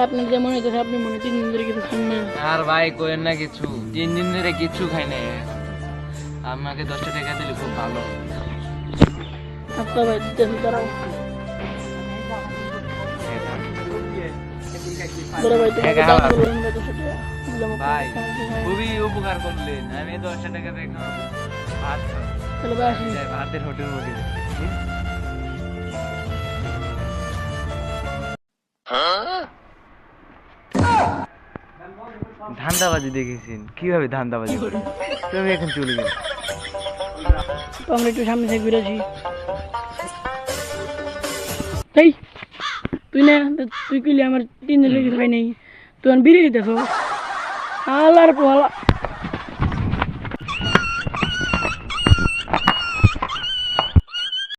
আপনার যেমন হইতেছে আপনি মনে 3 দিন ধরে কিছু খান না। আর ভাই কইেন না কিছু, 3 দিন ধরে কিছু খাই না। আমাকে 10 টাকা দিলে খুব ভালো। আচ্ছা ভাই দিতেছি দাঁড়াও। বড় ভাই তোমাকে দাম বললাম না 200 টাকা দিলাম ভাই খুবই উপকার করলেন। আমি 10 টাকা দেখো ভাত খাই। তাহলে ভাই আসি। ভাতের হোটেল মধ্যে ধান্দাবাজি দেখেছেন কিভাবে ধান্দাবাজি করে? তুমি এখন চলে গেলে তো আমরা একটু সামনে থেকে ঘুরে আসি। তাই তুই না তুই কইলি আমার 3 দিন লেগে খাই নাই, তুই বিড়ি খেতেছ আল্লাহর পোহালা।